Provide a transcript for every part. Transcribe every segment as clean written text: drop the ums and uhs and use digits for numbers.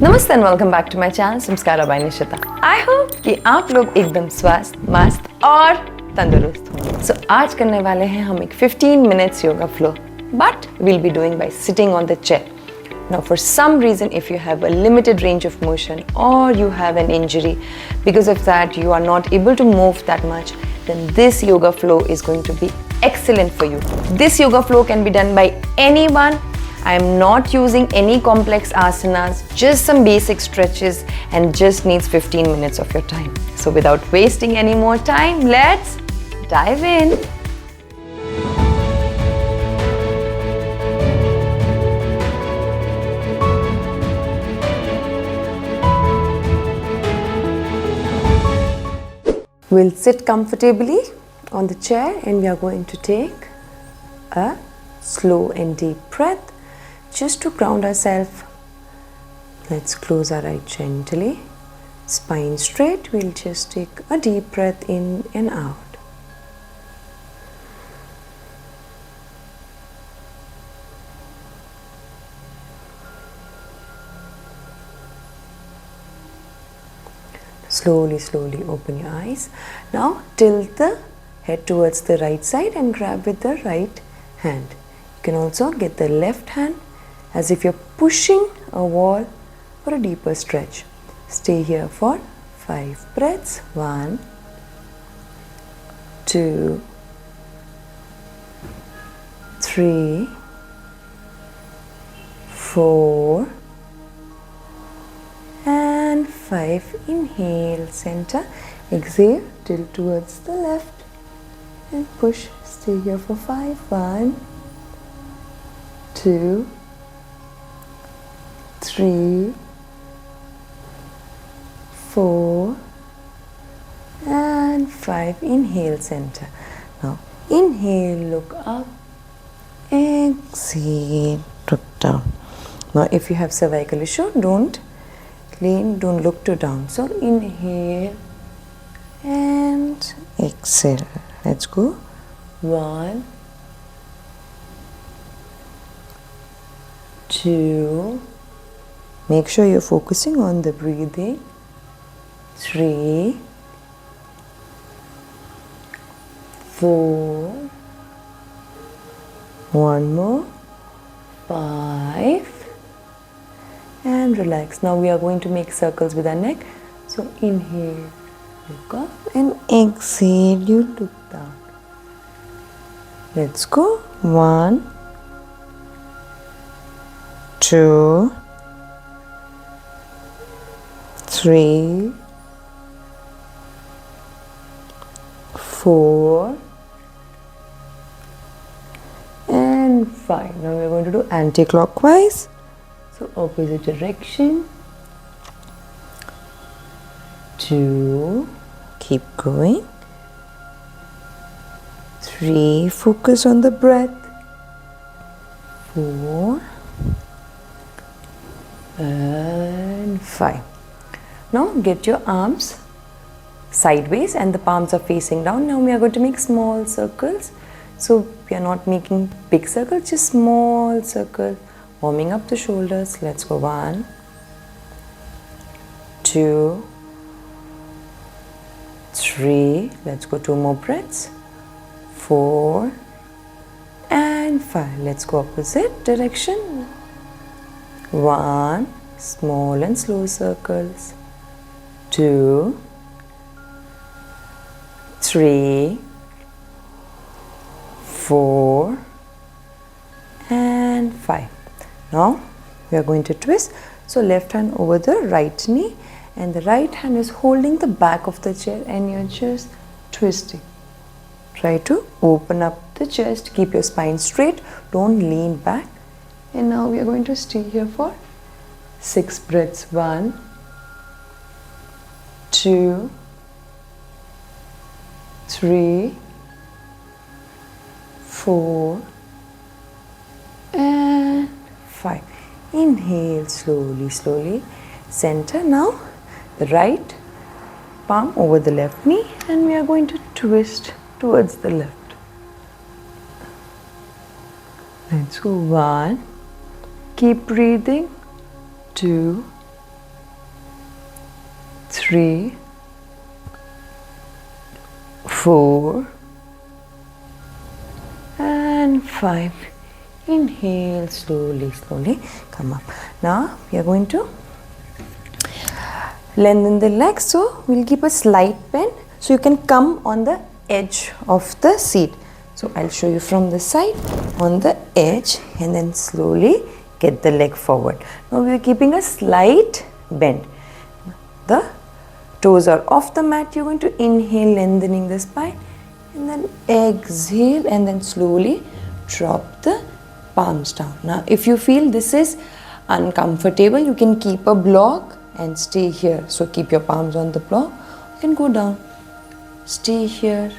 नमस्ते and welcome back to my channel Sanskara by Nishita. I hope कि आप लोग एकदम स्वस्थ, मस्त और तंदुरुस्त हो। सो आज करने वाले हैं हम एक 15 minutes yoga flow, but we'll be doing by sitting on the chair. Now for some reason, if you have a limited range of motion or you have an injury, because of that you are not able to move that much, then this yoga flow is going to be excellent for you. This yoga flow can be done by anyone. I am not using any complex asanas, just some basic stretches and just needs 15 minutes of your time. So without wasting any more time, let's dive in. We'll sit comfortably on the chair and we are going to take a slow and deep breath. Just to ground ourselves, let's close our eyes gently, spine straight. We'll just take a deep breath in and out. Slowly open your eyes. Now tilt the head towards the right side and grab with the right hand. You can also get the left hand as if you're pushing a wall for a deeper stretch. Stay here for 5 breaths. 1, 2, 3, 4 and 5. Inhale, center. Exhale, tilt towards the left and push. Stay here for 5. 1, 2, 3, 4 and 5. Inhale, center. Now inhale, look up. Exhale, look down. Now if you have cervical issue, don't lean, don't look to down. So inhale and exhale. Let's go. 1, 2. Make sure you're focusing on the breathing. 3, 4. One more. 5. And relax. Now we are going to make circles with our neck. So inhale, look up, and exhale, you look down. Let's go. 1, 2, 3, 4 and 5. Now we are going to do anti-clockwise. So opposite direction. 2, keep going. 3, focus on the breath. 4 and 5. Now get your arms sideways and the palms are facing down. Now we are going to make small circles. So we are not making big circles, just small circles. Warming up the shoulders. Let's go. 1, 2, 3. Let's go 2 more breaths. 4 and 5. Let's go opposite direction. 1, small and slow circles. 2, 3, 4 and 5. Now we are going to twist. So left hand over the right knee and the right hand is holding the back of the chair and you're just twisting. Try to open up the chest, keep your spine straight, don't lean back. And now we are going to stay here for 6 breaths. 1, 2, 3, 4 and 5. Inhale slowly, center. Now the right palm over the left knee and we are going to twist towards the left. Let's go. 1, keep breathing. 2, 3, 4 and 5. Inhale, slowly, slowly come up. Now we are going to lengthen the legs, so we'll keep a slight bend so you can come on the edge of the seat. So I'll show you from the side on the edge and then slowly get the leg forward. Now we are keeping a slight bend. The toes are off the mat. You're going to inhale, lengthening the spine, and then exhale and then slowly drop the palms down. Now if you feel this is uncomfortable, you can keep a block and stay here. So keep your palms on the block. You can go down. Stay here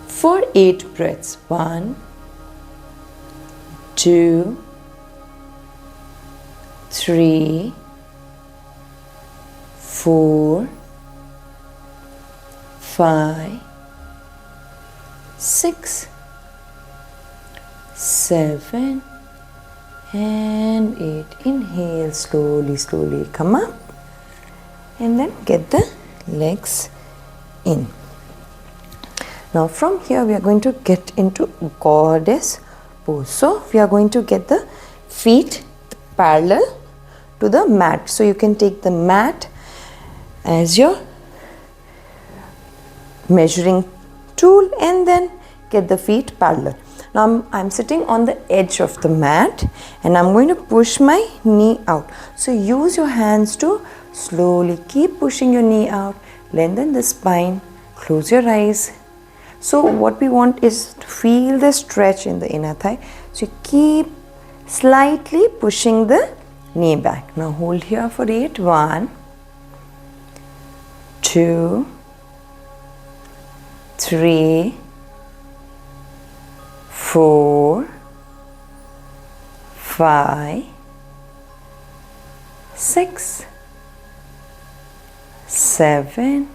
for 8 breaths. 1, 2, 3, 4, 5, 6, 7 and 8. Inhale, slowly, slowly come up and then get the legs in. Now from here we are going to get into goddess pose. So we are going to get the feet parallel to the mat. So you can take the mat as your measuring tool and then get the feet parallel. Now I'm sitting on the edge of the mat and I'm going to push my knee out. So use your hands to slowly keep pushing your knee out, lengthen the spine, close your eyes. So what we want is to feel the stretch in the inner thigh. So you keep slightly pushing the knee back. Now hold here for 8. 1, 2, 3, 4, 5, 6, 7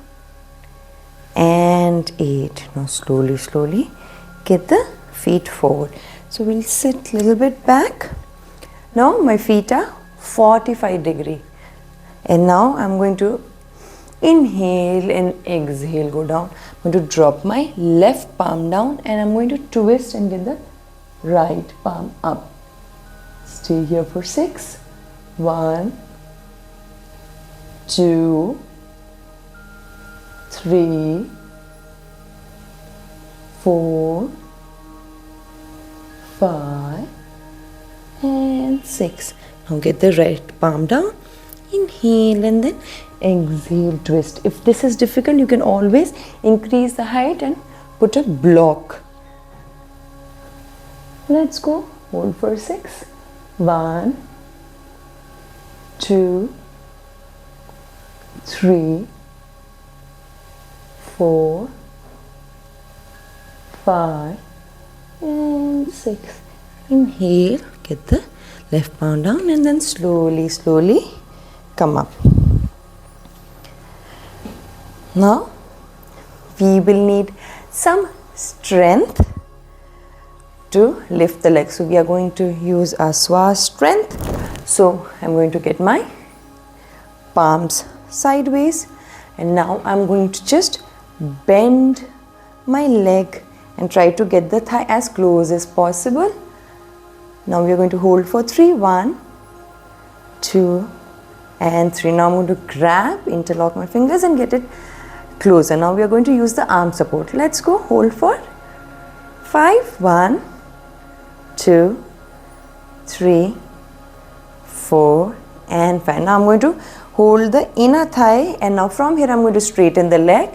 and 8. Now slowly, slowly get the feet forward. So we'll sit a little bit back. Now my feet are 45 degree. And now I'm going to inhale and exhale, go down. I'm going to drop my left palm down and I'm going to twist and get the right palm up. Stay here for 6. 1, 2, 3, 4, 5 and 6. Now get the right palm down. Inhale and then exhale, twist. If this is difficult, you can always increase the height and put a block. Let's go. Hold for 6. 1, 2, 3, 4, 5 and 6. Inhale, get the left palm down and then slowly, slowly come up. Now we will need some strength to lift the legs. So we are going to use our swa strength. So I'm going to get my palms sideways and now I'm going to just bend my leg and try to get the thigh as close as possible. Now we are going to hold for 3. 1, 2 and 3. Now I'm going to grab, interlock my fingers and get it closer. Now we are going to use the arm support. Let's go. Hold for 5. 1, 2, 3, 4 and 5. Now I'm going to hold the inner thigh and now from here I'm going to straighten the leg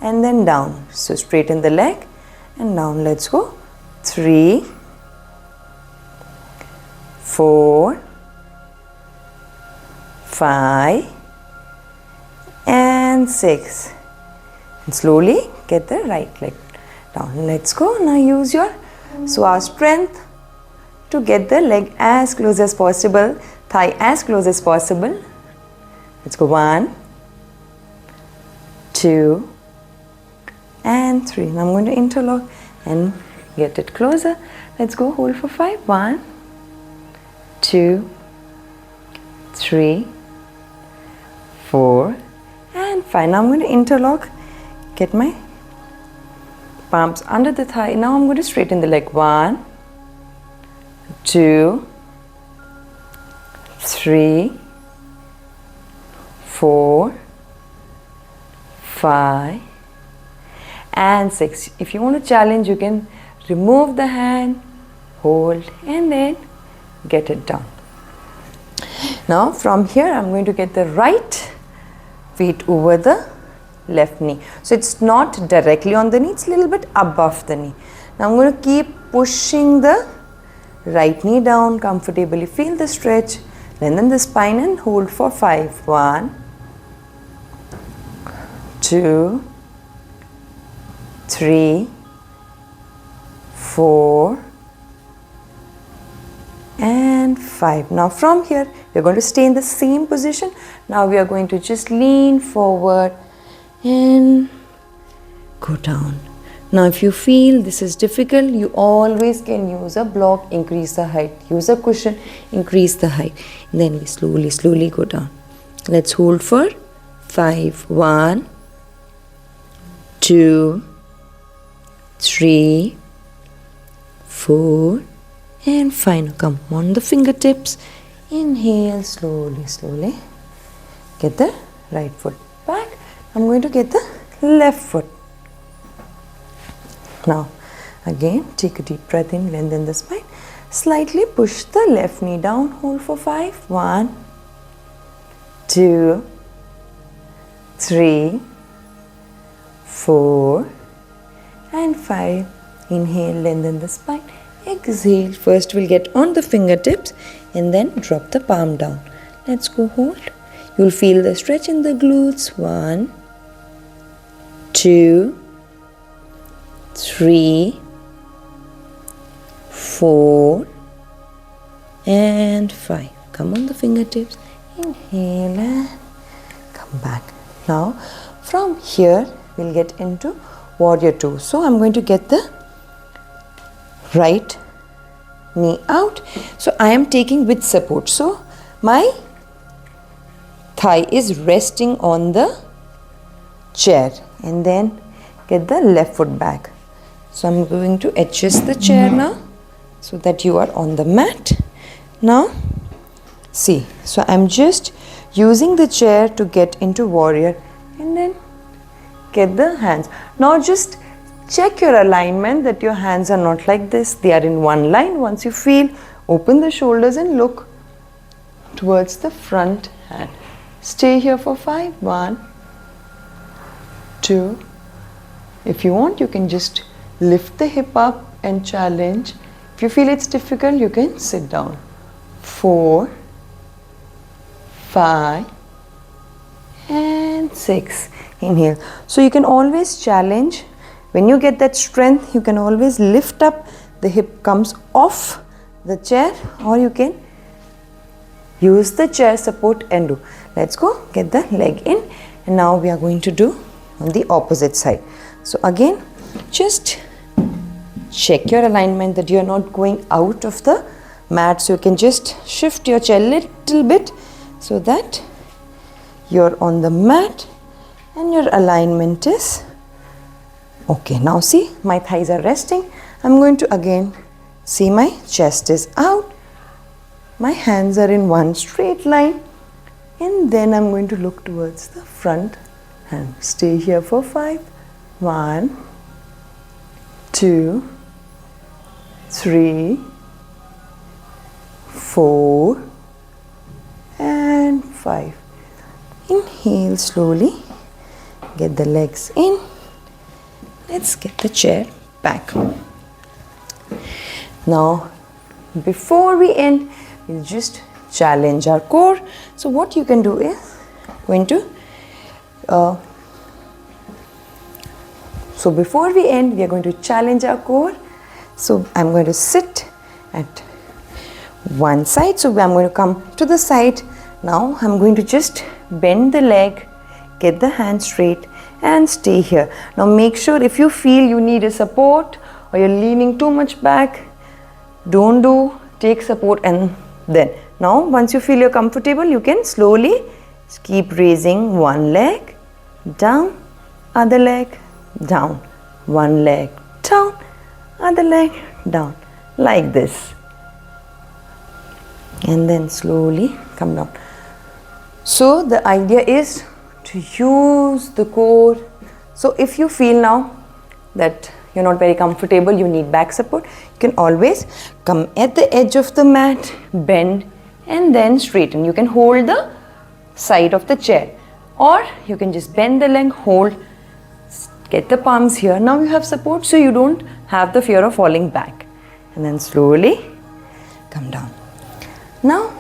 and then down. So straighten the leg and down. Let's go. 3, 4, 5 and 6. And slowly get the right leg down. Let's go. Now use your swa strength to get the leg as close as possible, thigh as close as possible. Let's go. 1, 2 and 3. Now I'm going to interlock and get it closer. Let's go. Hold for 5. 1, 2, 3, 4 and 5. Now I'm going to interlock, get my palms under the thigh. Now I'm going to straighten the leg. 1, 2, 3, 4, 5 and 6. If you want to challenge, you can remove the hand, hold, and then get it down. Now from here I'm going to get the right feet over the left knee. So it's not directly on the knee, it's a little bit above the knee. Now I'm going to keep pushing the right knee down comfortably. Feel the stretch, lengthen the spine and hold for 5. 1, 2, 3, 4 and 5. Now from here we are going to stay in the same position. Now we are going to just lean forward and go down. Now if you feel this is difficult, you always can use a block, increase the height, use a cushion, increase the height, and then we slowly go down. Let's hold for 5. 1, 2, 3, 4 and 5. Now come on the fingertips. Inhale slowly. Get the right foot back. I'm going to get the left foot. Now again take a deep breath in, lengthen the spine. Slightly push the left knee down. Hold for 5. 1, 2, 3, 4 and 5. Inhale, lengthen the spine. Exhale. First we'll get on the fingertips and then drop the palm down. Let's go hold. You'll feel the stretch in the glutes. 1, 2, 3, 4 and 5. Come on the fingertips. Inhale and come back. Now from here we'll get into warrior 2. So I'm going to get the right knee out. So I am taking with support. So my thigh is resting on the chair and then get the left foot back. So I'm going to adjust the chair now so that you are on the mat. Now see, so I'm just using the chair to get into warrior and then get the hands. Now just check your alignment that your hands are not like this, they are in one line. Once you feel, open the shoulders and look towards the front hand. Stay here for 5. 1, 2. If you want, you can just lift the hip up and challenge. If you feel it's difficult, you can sit down. 4, 5 and 6. Inhale. So you can always challenge. When you get that strength, you can always lift up. The hip comes off the chair, or you can use the chair support and do. Let's go. Get the leg in. And now we are going to do on the opposite side. So again, just check your alignment that you are not going out of the mat. So you can just shift your chair a little bit so that you're on the mat and your alignment is okay. Now see, my thighs are resting. I'm going to again see my chest is out. My hands are in one straight line. And then I'm going to look towards the front and stay here for 5. 1, 2, 3, 4 and 5. Inhale slowly. Get the legs in. Let's get the chair back. Now, before we end, we'll just challenge our core. So what you can do is going to so before we end, we are going to challenge our core. So I'm going to sit at one side. So I'm going to come to the side. Now I'm going to just bend the leg, get the hand straight and stay here. Now make sure if you feel you need a support or you're leaning too much back, take support and then. Now once you feel you're comfortable, you can slowly keep raising one leg down, other leg, down, one leg, down, other leg, down, like this. And then slowly come down. So the idea is to use the core. So if you feel now that you're not very comfortable, you need back support, you can always come at the edge of the mat, bend, and then straighten. You can hold the side of the chair, or you can just bend the leg, hold, get the palms here. Now you have support, so you don't have the fear of falling back. And then slowly come down. Now,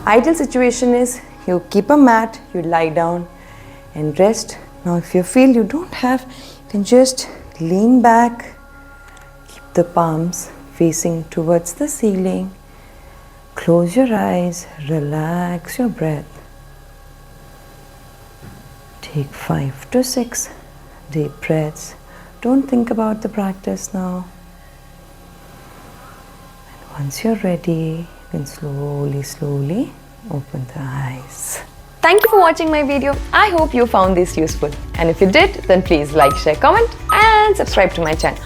ideal situation is you keep a mat, you lie down and rest. Now if you feel you don't have, you can just lean back, keep the palms facing towards the ceiling, close your eyes, relax your breath. Take 5 to 6 deep breaths. Don't think about the practice now. And once you're ready, then slowly open the eyes. Thank you for watching my video. I hope you found this useful. And if you did, then please like, share, comment and subscribe to my channel.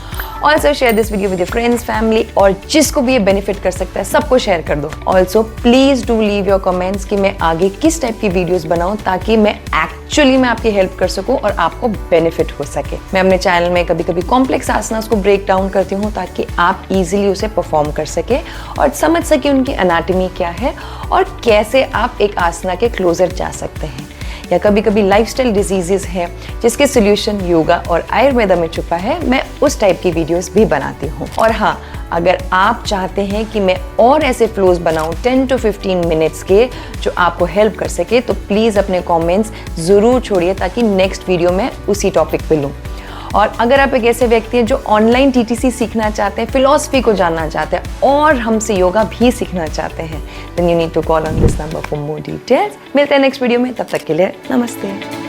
Also share this video with your friends, family और जिसको भी ये benefit कर सकता है सबको share कर दो. Also please do leave your comments कि मैं आगे किस टाइप की वीडियोस बनाऊं ताकि मैं एक्चुअली में आपकी हेल्प कर सकूं और आपको बेनिफिट हो सके. मैं अपने चैनल में कभी-कभी कॉम्प्लेक्स आसनास को ब्रेक डाउन करती हूं ताकि आप इजीली उसे परफॉर्म कर सके और समझ सके उनकी एनाटॉमी क्या है और कैसे आप एक आसना के क्लोजर जा सकते हैं. या कभी-कभी लाइफस्टाइल डिजीजेस हैं जिसके सोल्यूशन योगा और आयुर्वेदा में छुपा है, मैं उस टाइप की वीडियोस भी बनाती हूँ. और हाँ, अगर आप चाहते हैं कि मैं और ऐसे फ्लोज बनाऊँ 10 to 15 मिनट्स के जो आपको हेल्प कर सके, तो प्लीज़ अपने कमेंट्स ज़रूर छोड़िए ताकि नेक्स्ट वीडियो में उसी टॉपिक पे लूँ. और अगर आप एक ऐसे व्यक्ति हैं जो ऑनलाइन टीटीसी सीखना चाहते हैं, फिलॉसफी को जानना चाहते हैं और हमसे योगा भी सीखना चाहते हैं, then you need to call on this number for more details. मिलते हैं नेक्स्ट वीडियो में, तब तक के लिए नमस्ते.